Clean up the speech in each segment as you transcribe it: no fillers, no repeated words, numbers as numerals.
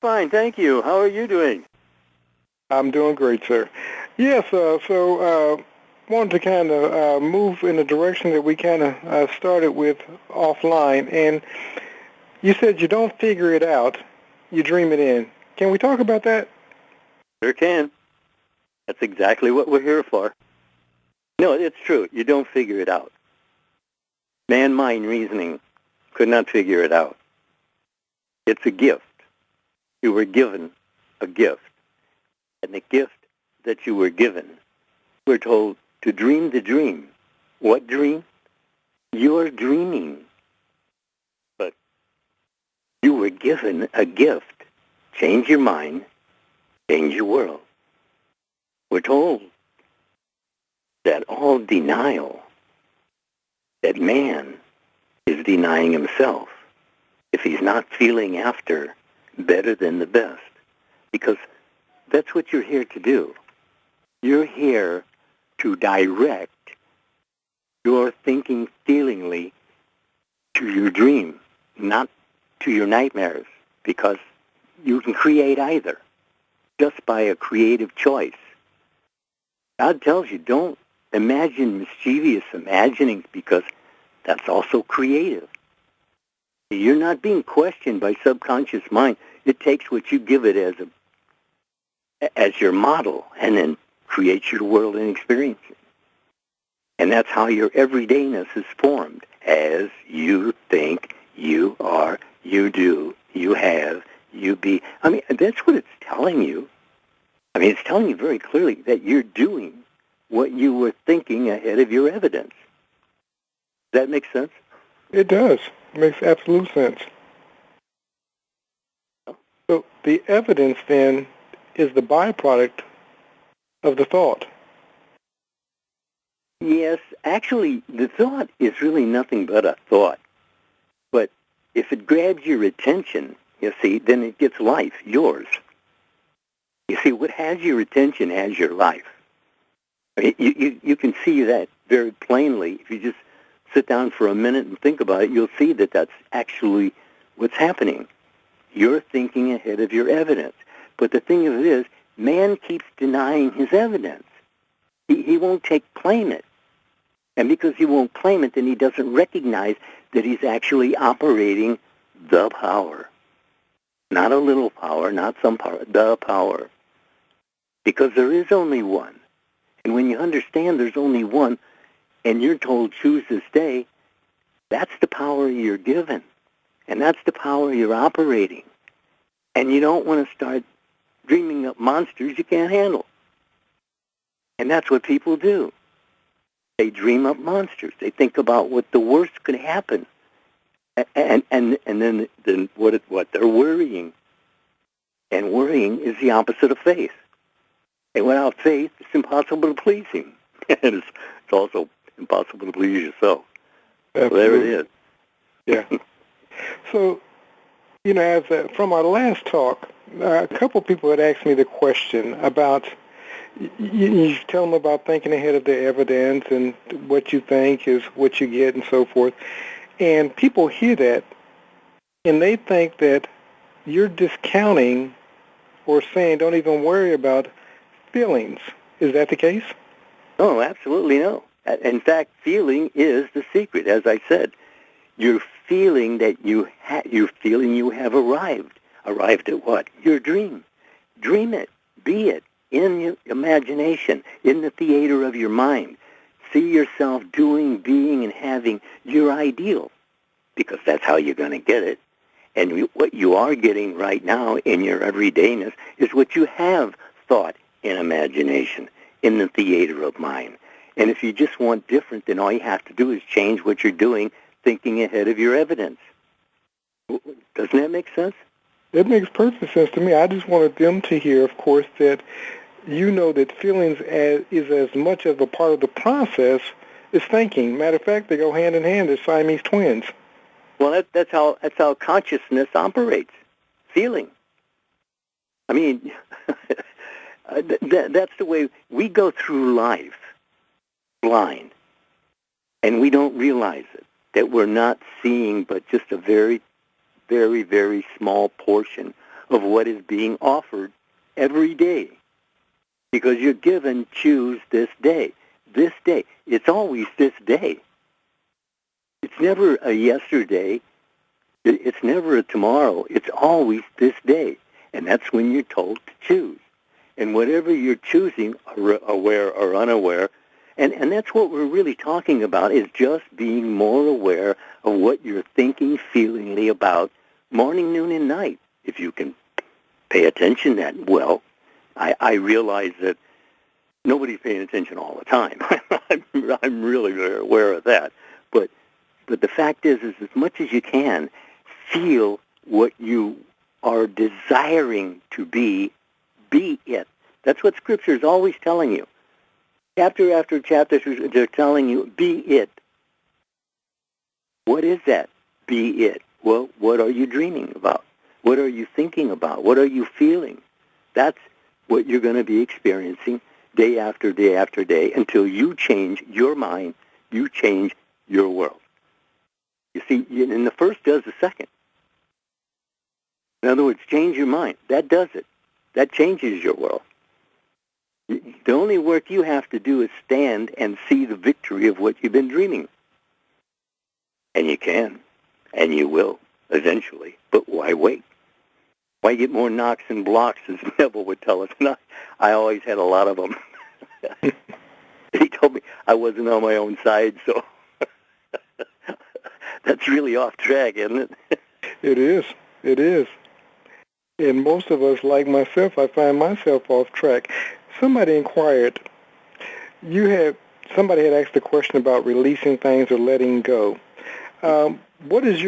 Fine, thank you. How are you doing? I'm doing great, sir. Yes, wanted to kind of move in the direction that we kind of started with offline, and you said you don't figure it out, you dream it in. Can we talk about that? Sure can. That's exactly what we're here for. No, it's true. You don't figure it out. Man-mind reasoning could not figure it out. It's a gift. You were given a gift. And the gift that you were given, we're told to dream the dream. What dream? You're dreaming. But you were given a gift. Change your mind, change your world. We're told that all denial, that man is denying himself if he's not feeling after better than the best. Because that's what you're here to do. You're here to direct your thinking feelingly to your dream, not to your nightmares, because you can create either just by a creative choice. God tells you don't imagine mischievous imaginings because that's also creative. You're not being questioned by subconscious mind. It takes what you give it as your model and then creates your world and experience it. And that's how your everydayness is formed, as you think, you are, you do, you have, you be. I mean, that's what it's telling you. I mean, it's telling you very clearly that you're doing what you were thinking ahead of your evidence. Does that make sense? It does. It makes absolute sense. So the evidence, then, is the byproduct of the thought. Yes, actually, the thought is really nothing but a thought. But if it grabs your attention, you see, then it gets life, yours. You see, what has your attention has your life. I mean, you can see that very plainly. If you just sit down for a minute and think about it, you'll see that that's actually what's happening. You're thinking ahead of your evidence. But the thing of it is, man keeps denying his evidence. He won't claim it. And because he won't claim it, then he doesn't recognize that he's actually operating the power. Not a little power, not some power, the power. Because there is only one. And when you understand there's only one, and you're told choose this day, that's the power you're given. And that's the power you're operating. And you don't want to start dreaming up monsters you can't handle. And that's what people do. They dream up monsters. They think about what the worst could happen. And then what they're worrying. And worrying is the opposite of faith. And without faith, it's impossible to please him. And it's also impossible to please yourself. So there it is. Yeah. So, from our last talk, a couple people had asked me the question about, you tell them about thinking ahead of the evidence and what you think is what you get and so forth. And people hear that, and they think that you're discounting or saying don't even worry about feelings. Is that the case? Oh, absolutely no. In fact, feeling is the secret. As I said, you're feeling that you're feeling you have arrived. Arrived at what? Your dream. Dream it. Be it. In your imagination. In the theater of your mind. See yourself doing, being, and having your ideal. Because that's how you're going to get it. And what you are getting right now in your everydayness is what you have thought in imagination. In the theater of mind. And if you just want different, then all you have to do is change what you're doing, thinking ahead of your evidence. Doesn't that make sense? That makes perfect sense to me. I just wanted them to hear, of course, that you know that feelings is as much of a part of the process as thinking. Matter of fact, they go hand in hand as Siamese twins. Well, that's how consciousness operates. Feeling. I mean, that's the way we go through life, blind, and we don't realize it, that we're not seeing but just a very, very, very small portion of what is being offered every day. Because you're given, choose this day. This day. It's always this day. It's never a yesterday. It's never a tomorrow. It's always this day. And that's when you're told to choose. And whatever you're choosing, aware or unaware, and that's what we're really talking about, is just being more aware of what you're thinking, feelingly about morning, noon, and night. If you can pay attention that well, I realize that nobody's paying attention all the time. I'm really very aware of that. But the fact is as much as you can, feel what you are desiring to be it. That's what Scripture is always telling you. Chapter after chapter, they're telling you, be it. What is that? Be it. Well, what are you dreaming about? What are you thinking about? What are you feeling? That's what you're going to be experiencing day after day after day until you change your mind, you change your world. You see, and the first does the second. In other words, change your mind. That does it. That changes your world. The only work you have to do is stand and see the victory of what you've been dreaming. And you can, and you will, eventually. But why wait? Why get more knocks and blocks, as Neville would tell us? And I always had a lot of them. He told me I wasn't on my own side, so that's really off track, isn't it? It is. It is. And most of us, like myself, I find myself off track. Somebody inquired, somebody had asked a question about releasing things or letting go. What is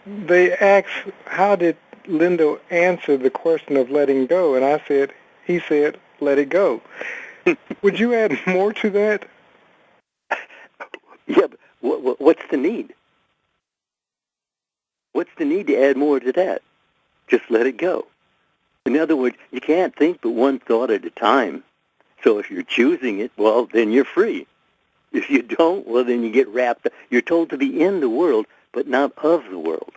they asked, how did Lindell answer the question of letting go? And he said, let it go. Would you add more to that? Yeah, but what's the need? What's the need to add more to that? Just let it go. In other words, you can't think but one thought at a time. So if you're choosing it, well, then you're free. If you don't, well, then you get wrapped up. You're told to be in the world, but not of the world.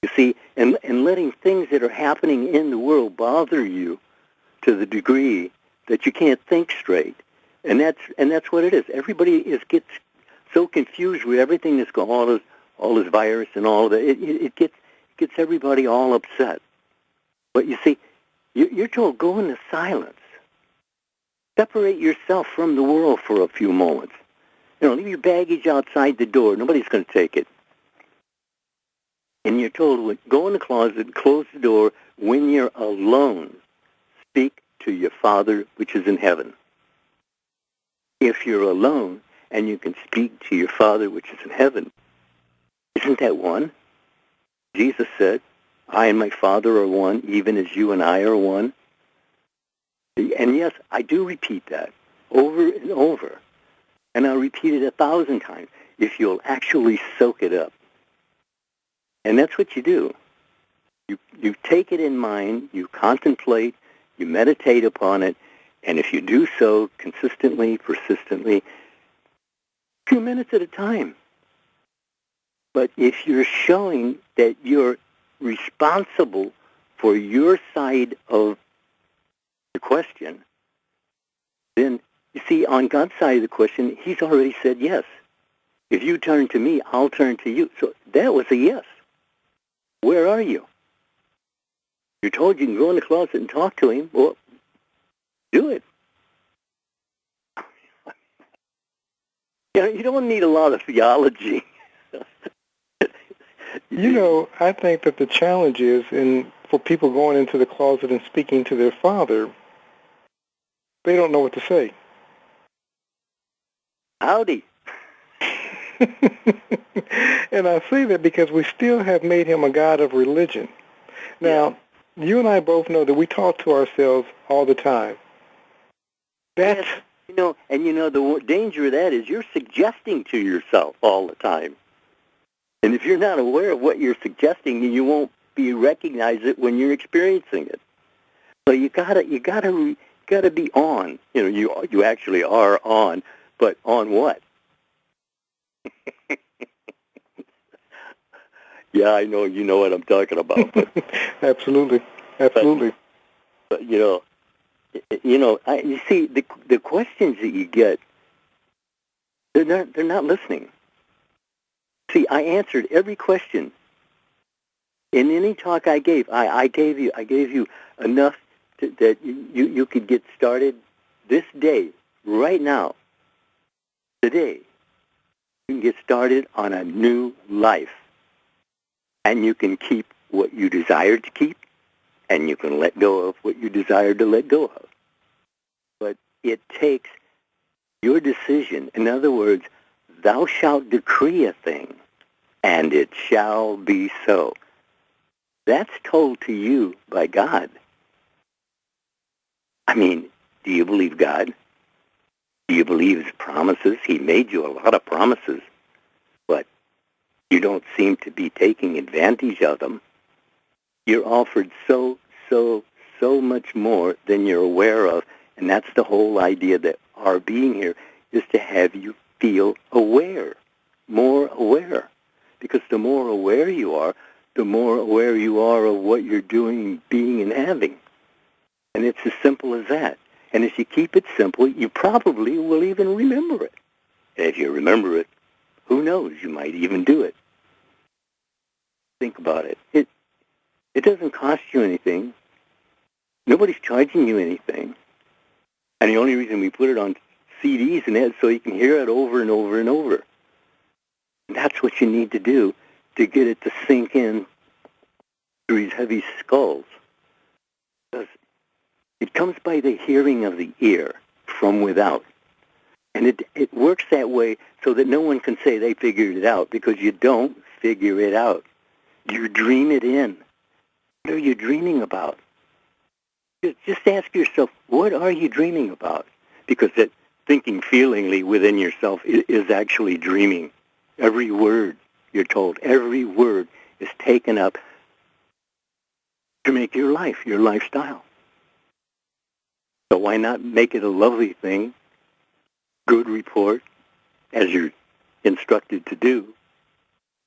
You see, and letting things that are happening in the world bother you to the degree that you can't think straight. And that's what it is. Everybody gets so confused with everything that's going on, all this virus and all of that. It gets everybody all upset. But you see, you're told, go into silence. Separate yourself from the world for a few moments. Leave your baggage outside the door. Nobody's going to take it. And you're told, go in the closet, close the door. When you're alone, speak to your Father which is in heaven. If you're alone and you can speak to your Father which is in heaven, isn't that one? Jesus said, I and my Father are one, even as you and I are one. And yes, I do repeat that over and over. And I'll repeat it 1,000 times if you'll actually soak it up. And that's what you do. You take it in mind, you contemplate, you meditate upon it, and if you do so consistently, persistently, a few minutes at a time. But if you're showing that you're responsible for your side of the question, then, you see, on God's side of the question, he's already said yes. If you turn to me, I'll turn to you. So that was a yes. Where are you? You're told you can go in the closet and talk to him. Well, do it. You don't need a lot of theology. I think that the challenge is for people going into the closet and speaking to their Father, they don't know what to say. Howdy. And I say that because we still have made him a God of religion. Now, you and I both know that we talk to ourselves all the time. That's... Yes, the danger of that is you're suggesting to yourself all the time. And if you're not aware of what you're suggesting, you won't recognize it when you're experiencing it. So you gotta be on. You actually are on, but on what? Yeah, I know. You know what I'm talking about. But, Absolutely. Absolutely. but you see, the questions that you get, they're not listening. See, I answered every question in any talk I gave. I gave you enough that you could get started this day, right now, today. You can get started on a new life, and you can keep what you desire to keep, and you can let go of what you desire to let go of. But it takes your decision. In other words, thou shalt decree a thing, and it shall be so. That's told to you by God. I mean, do you believe God? Do you believe His promises? He made you a lot of promises, but you don't seem to be taking advantage of them. You're offered so much more than you're aware of, and that's the whole idea that our being here is to have you feel aware, more aware. Because the more aware you are, the more aware you are of what you're doing, being, and having. And it's as simple as that. And if you keep it simple, you probably will even remember it. And if you remember it, who knows, you might even do it. Think about it. It doesn't cost you anything. Nobody's charging you anything. And the only reason we put it on CDs and that is so you can hear it over and over and over. And that's what you need to do to get it to sink in through these heavy skulls. Because it comes by the hearing of the ear from without. And it works that way so that no one can say they figured it out, because you don't figure it out. You dream it in. What are you dreaming about? Just ask yourself, what are you dreaming about? Because that thinking feelingly within yourself is actually dreaming. Every word, you're told, every word is taken up to make your life, your lifestyle. So why not make it a lovely thing, good report, as you're instructed to do?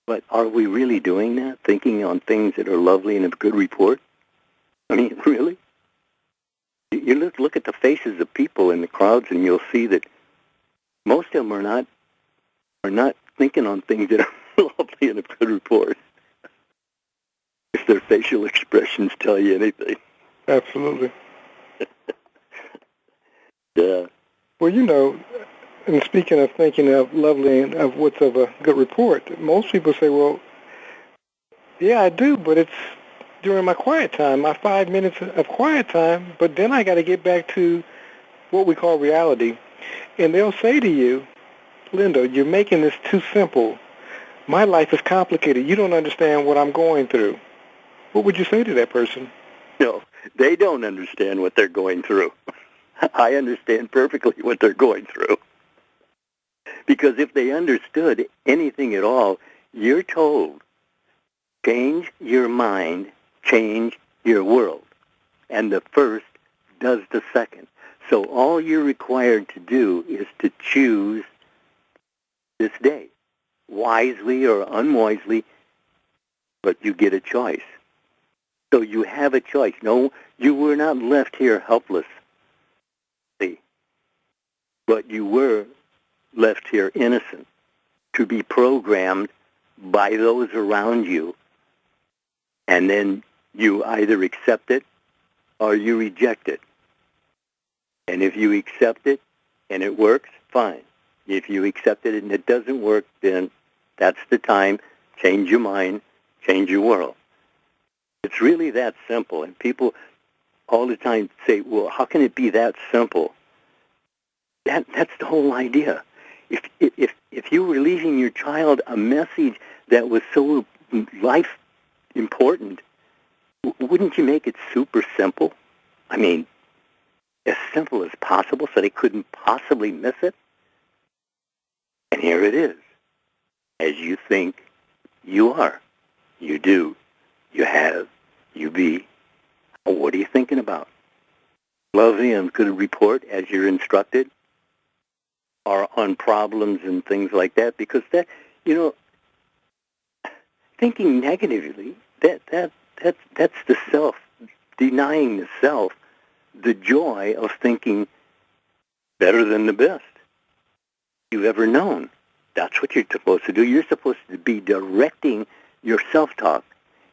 But are we really doing that, thinking on things that are lovely and a good report? I mean, really? You look at the faces of people in the crowds, and you'll see that most of them are not thinking on things that are lovely and a good report. If their facial expressions tell you anything. Absolutely. Yeah. Well, and speaking of thinking of lovely and of what's of a good report, most people say, well, yeah, I do, but it's during my quiet time, my 5 minutes of quiet time, but then I got to get back to what we call reality. And they'll say to you, Linda, you're making this too simple. My life is complicated. You don't understand what I'm going through. What would you say to that person? No, they don't understand what they're going through. I understand perfectly what they're going through. Because if they understood anything at all, you're told, change your mind, change your world. And the first does the second. So all you're required to do is to choose this day, wisely or unwisely, but you get a choice. So you have a choice. No, you were not left here helpless, but you were left here innocent, to be programmed by those around you, and then you either accept it or you reject it. And if you accept it and it works, fine. If you accept it and it doesn't work, then that's the time. Change your mind, change your world. It's really that simple. And people all the time say, well, how can it be that simple? That's the whole idea. If you were leaving your child a message that was so life important, wouldn't you make it super simple? I mean, as simple as possible so they couldn't possibly miss it? And here it is. As you think, you are. You do. You have. You be. What are you thinking about? Lovely and good report as you're instructed, or on problems and things like that, because that, it's thinking negatively, that's the self, denying the self the joy of thinking better than the best you've ever known. That's what you're supposed to do. You're supposed to be directing your self-talk.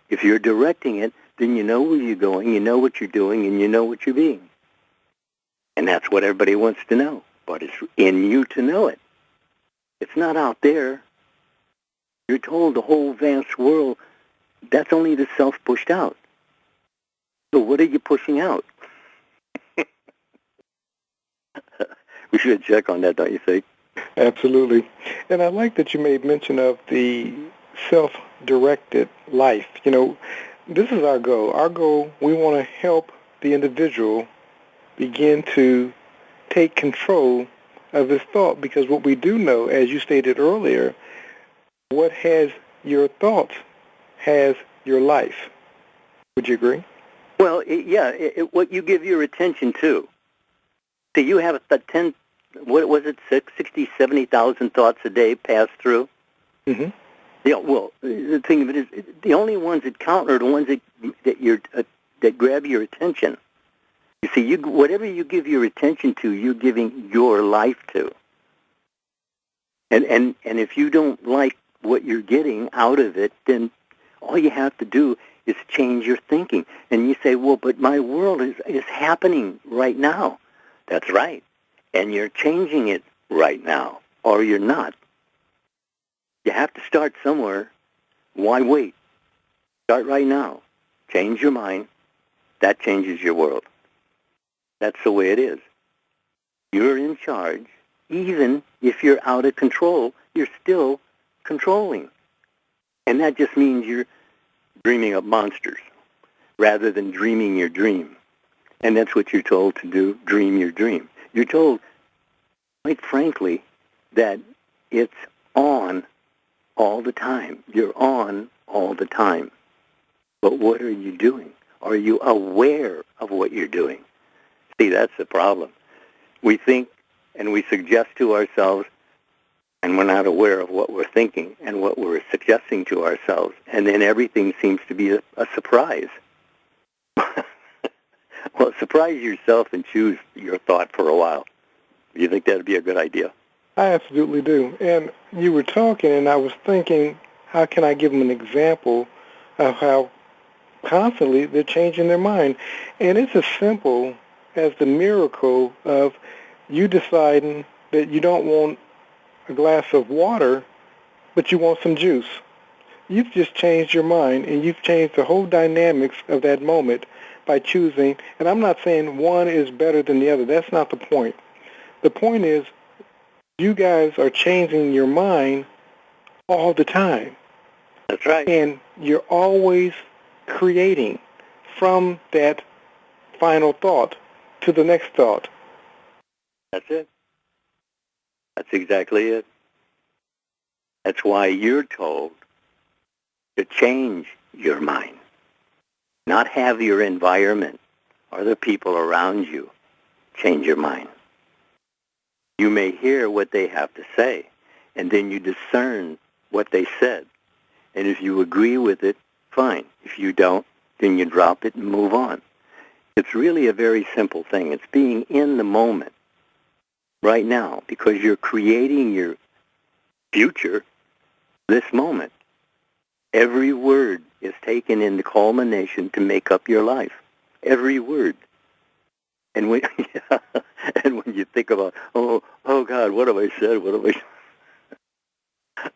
If you're directing it, then you know where you're going, you know what you're doing, and you know what you're being. And that's what everybody wants to know. But it's in you to know it. It's not out there. You're told the whole vast world, that's only the self pushed out. So what are you pushing out? We should check on that, don't you think? Absolutely. And I like that you made mention of the self-directed life. You know, this is our goal. Our goal, we want to help the individual begin to take control of his thought, because what we do know, as you stated earlier, what has your thoughts has your life. Would you agree? Well, what you give your attention to. So you have 60, 70,000 thoughts a day pass through? Mm-hmm. Yeah, well, the thing of it is, the only ones that count are the ones that grab your attention. You see, whatever you give your attention to, you're giving your life to. And if you don't like what you're getting out of it, then all you have to do is change your thinking. And you say, well, but my world is happening right now. That's right. And you're changing it right now, or you're not. You have to start somewhere. Why wait? Start right now. Change your mind. That changes your world. That's the way it is. You're in charge. Even if you're out of control, you're still controlling. And that just means you're dreaming up monsters rather than dreaming your dream. And that's what you're told to do, dream your dream. You're told, quite frankly, that it's on all the time. You're on all the time. But what are you doing? Are you aware of what you're doing? See, that's the problem. We think and we suggest to ourselves, and we're not aware of what we're thinking and what we're suggesting to ourselves, and then everything seems to be a surprise. Well, surprise yourself and choose your thought for a while. Do you think that would be a good idea? I absolutely do. And you were talking, and I was thinking, how can I give them an example of how constantly they're changing their mind? And it's as simple as the miracle of you deciding that you don't want a glass of water, but you want some juice. You've just changed your mind, and you've changed the whole dynamics of that moment by choosing. And I'm not saying one is better than the other. That's not the point. The point is you guys are changing your mind all the time. That's right. And you're always creating from that final thought to the next thought. That's it. That's exactly it. That's why you're told to change your mind, not have your environment or the people around you change your mind. You may hear what they have to say, and then you discern what they said. And if you agree with it, fine. If you don't, then you drop it and move on. It's really a very simple thing. It's being in the moment right now, because you're creating your future this moment. Every word is taken in the culmination to make up your life. Every word. And when and when you think about, oh God, what have I said? What have I?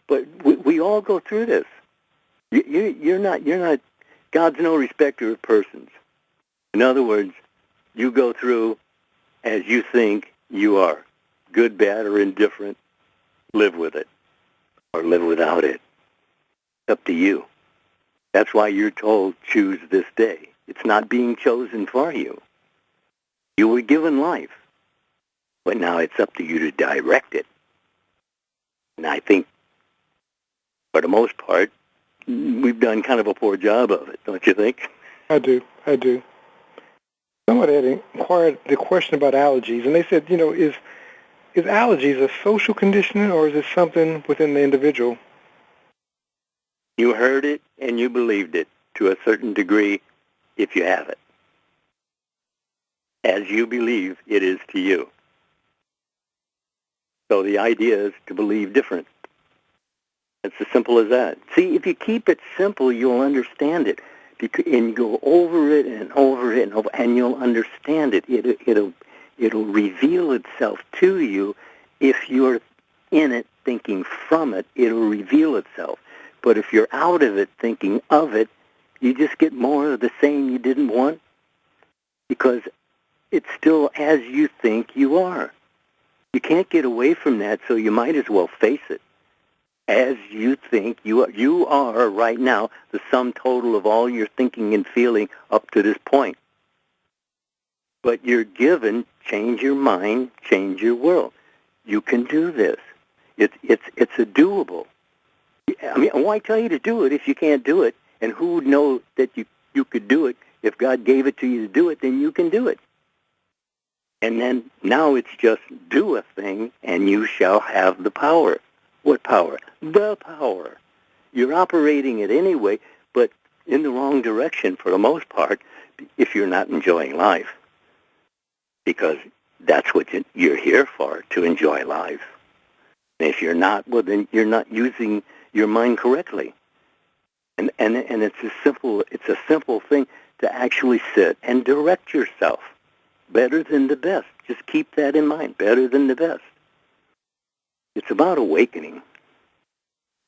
But we all go through this. You're not. God's no respecter of persons. In other words, you go through as you think you are, good, bad, or indifferent. Live with it, or live without it. It's up to you. That's why you're told, choose this day. It's not being chosen for you. You were given life, but now it's up to you to direct it. And I think, for the most part, we've done kind of a poor job of it, don't you think? I do. Somebody had inquired the question about allergies, and they said, is allergies a social condition, or is it something within the individual? You heard it and you believed it to a certain degree if you have it. As you believe, it is to you. So the idea is to believe different. It's as simple as that. See, if you keep it simple, you'll understand it. And you go over it and over it and over, and you'll understand it. It'll reveal itself to you. If you're in it, thinking from it, it'll reveal itself. But if you're out of it, thinking of it, you just get more of the same you didn't want, because it's still as you think you are. You can't get away from that, so you might as well face it. As you think you are right now, the sum total of all your thinking and feeling up to this point. But you're given, change your mind, change your world. You can do this. It's a doable. I mean, why tell you to do it if you can't do it? And who would know that you could do it? If God gave it to you to do it, then you can do it. And then now it's just do a thing, and you shall have the power. What power? The power. You're operating it anyway, but in the wrong direction for the most part if you're not enjoying life. Because that's what you're here for, to enjoy life. And if you're not, well, then you're not using your mind correctly. And it's a simple thing to actually sit and direct yourself. Better than the best. Just keep that in mind. Better than the best. It's about awakening.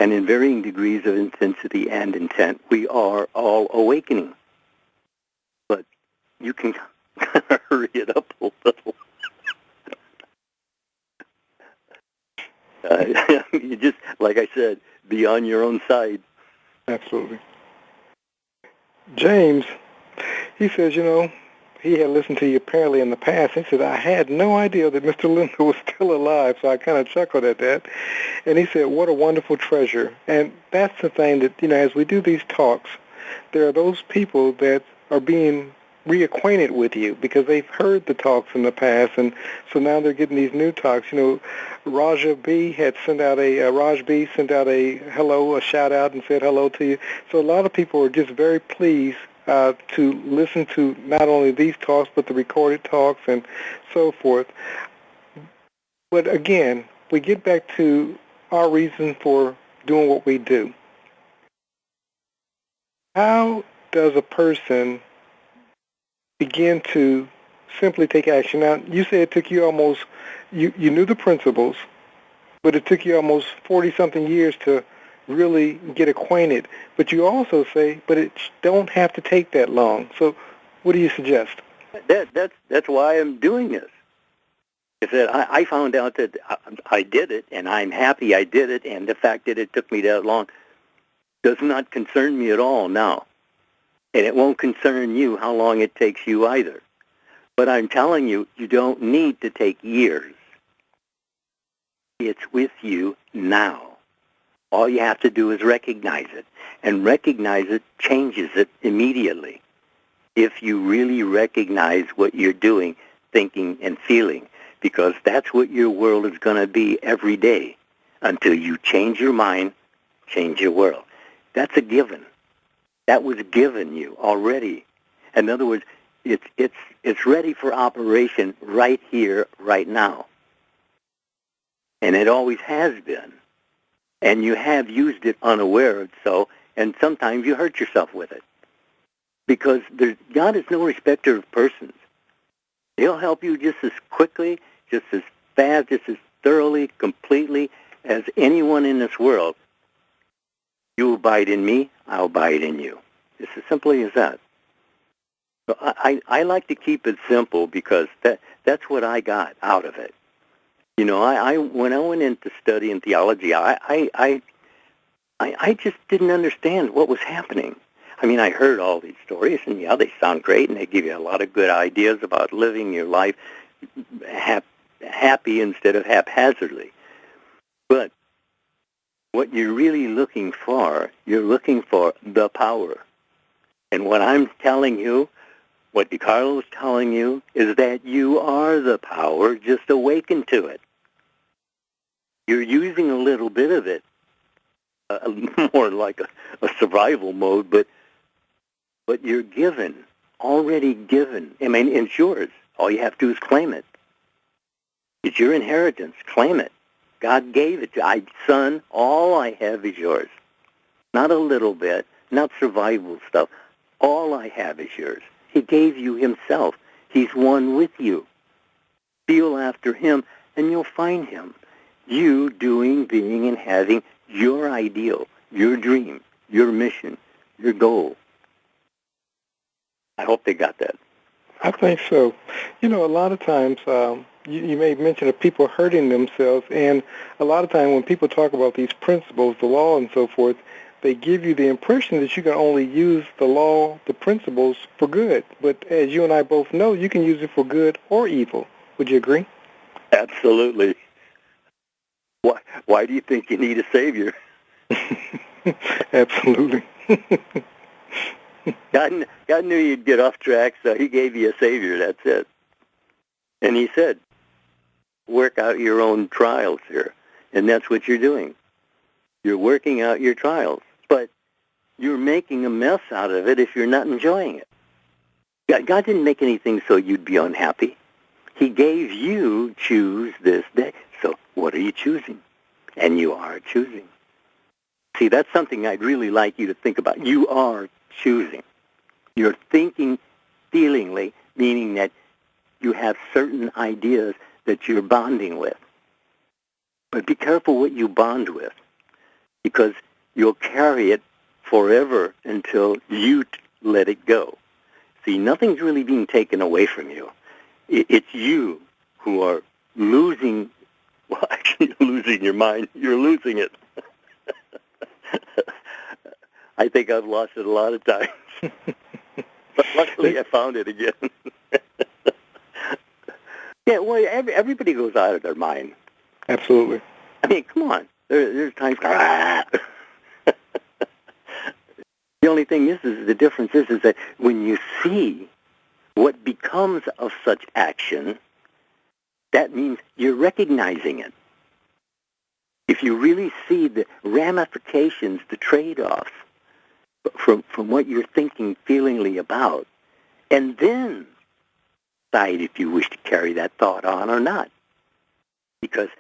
And in varying degrees of intensity and intent, we are all awakening. But you can hurry it up a little. You just, like I said, be on your own side. Absolutely. James, he says, he had listened to you apparently in the past. He said, I had no idea that Mr. Lindell was still alive, so I kind of chuckled at that. And he said, what a wonderful treasure. And that's the thing that, as we do these talks, there are those people that are being reacquainted with you because they've heard the talks in the past, and so now they're getting these new talks. Raj B sent out a hello, a shout out, and said hello to you. So a lot of people are just very pleased to listen to not only these talks but the recorded talks and so forth. But again, we get back to our reason for doing what we do. How does a person begin to simply take action? Now, you said it took you almost, you knew the principles, but it took you almost 40-something years to really get acquainted. But you also say, but it don't have to take that long. So what do you suggest? That's why I'm doing this. Is that I found out that I did it, and I'm happy I did it, and the fact that it took me that long does not concern me at all now. And it won't concern you how long it takes you either. But I'm telling you, you don't need to take years. It's with you now. All you have to do is recognize it. And recognize it changes it immediately. If you really recognize what you're doing, thinking, and feeling. Because that's what your world is going to be every day until you change your mind, change your world. That's a given. That was given you already. In other words, it's ready for operation right here, right now. And it always has been. And you have used it unaware of so, and sometimes you hurt yourself with it. Because God is no respecter of persons. He'll help you just as quickly, just as fast, just as thoroughly, completely as anyone in this world. You abide in me, I'll abide in you. It's as simply as that. So I like to keep it simple because that's what I got out of it. When I went into studying theology, I just didn't understand what was happening. I mean, I heard all these stories, and yeah, they sound great, and they give you a lot of good ideas about living your life happy instead of haphazardly. But what you're really looking for, you're looking for the power. And what I'm telling you, what DeCarlo is telling you, is that you are the power, just awaken to it. You're using a little bit of it, more like a survival mode, but you're given, already given. I mean, it's yours. All you have to do is claim it. It's your inheritance. Claim it. God gave it to you. Son, all I have is yours. Not a little bit, not survival stuff. All I have is yours. He gave you himself. He's one with you. Feel after him, and you'll find him. You doing, being, and having your ideal, your dream, your mission, your goal. I hope they got that. I think so. You know, a lot of times, you may mention of people hurting themselves, and a lot of times when people talk about these principles, the law and so forth, they give you the impression that you can only use the law, the principles, for good. But as you and I both know, you can use it for good or evil. Would you agree? Absolutely. Why do you think you need a savior? Absolutely. God knew you'd get off track, so he gave you a savior. That's it. And he said, work out your own trials here. And that's what you're doing. You're working out your trials. But you're making a mess out of it if you're not enjoying it. God didn't make anything so you'd be unhappy. He gave you choose this day. So what are you choosing? And you are choosing. See, that's something I'd really like you to think about. You are choosing. You're thinking feelingly, meaning that you have certain ideas that you're bonding with. But be careful what you bond with, because you'll carry it forever until you let it go. See, nothing's really being taken away from you. It's you who are losing, well, actually losing your mind. You're losing it. I think I've lost it a lot of times. But luckily I found it again. Yeah, well, everybody goes out of their mind. Absolutely. I mean, come on. There's times... The only thing is the difference is that when you see what becomes of such action, that means you're recognizing it. If you really see the ramifications, the trade-offs from what you're thinking feelingly about, and then decide if you wish to carry that thought on or not. Because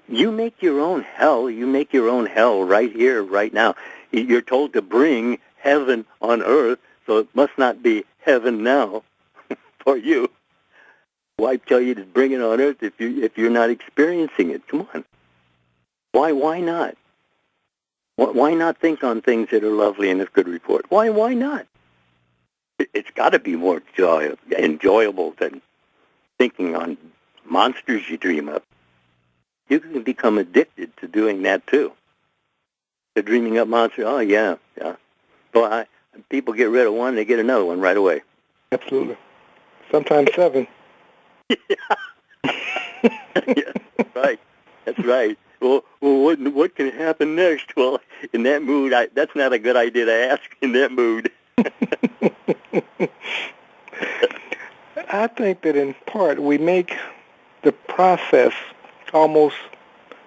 you make your own hell. You make your own hell right here, right now. You're told to bring heaven on earth, so it must not be heaven now for you. Why tell you to bring it on earth if you're not experiencing it? Come on. Why not? Why not think on things that are lovely and of good report? Why not? It's got to be more enjoyable than thinking on monsters you dream up. You can become addicted to doing that too. To dreaming up monsters. Oh yeah. Well, people get rid of one, they get another one right away. Absolutely. Sometimes 7. Yeah, right. That's right. Well, what can happen next? Well, in that mood, that's not a good idea to ask in that mood. I think that in part we make the process almost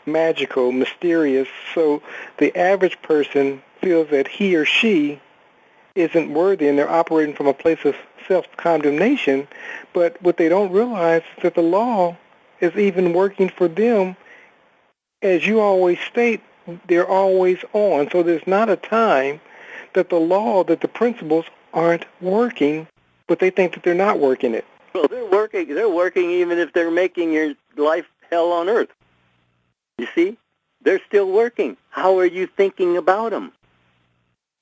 magical, mysterious, so the average person feels that he or she isn't worthy, and they're operating from a place of self-condemnation. But what they don't realize is that the law is even working for them. As you always state, they're always on. So there's not a time that the law, that the principles aren't working, but they think that they're not working it. Well, they're working. They're working even if they're making your life hell on earth. You see? They're still working. How are you thinking about them?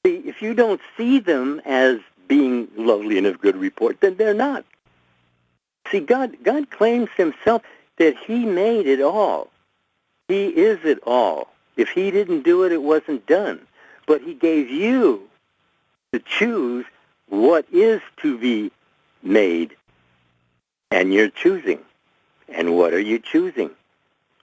See, if you don't see them as being lovely and of good report, then they're not. See, God claims himself that he made it all. He is it all. If he didn't do it, it wasn't done. But he gave you to choose what is to be made. And you're choosing. And what are you choosing?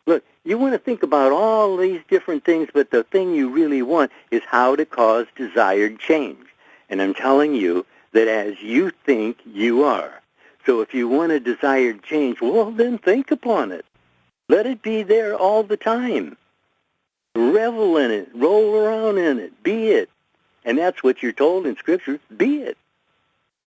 Look, you want to think about all these different things, but the thing you really want is how to cause desired change. And I'm telling you that as you think, you are. So if you want a desired change, well, then think upon it. Let it be there all the time. Revel in it. Roll around in it. Be it. And that's what you're told in Scripture. Be it.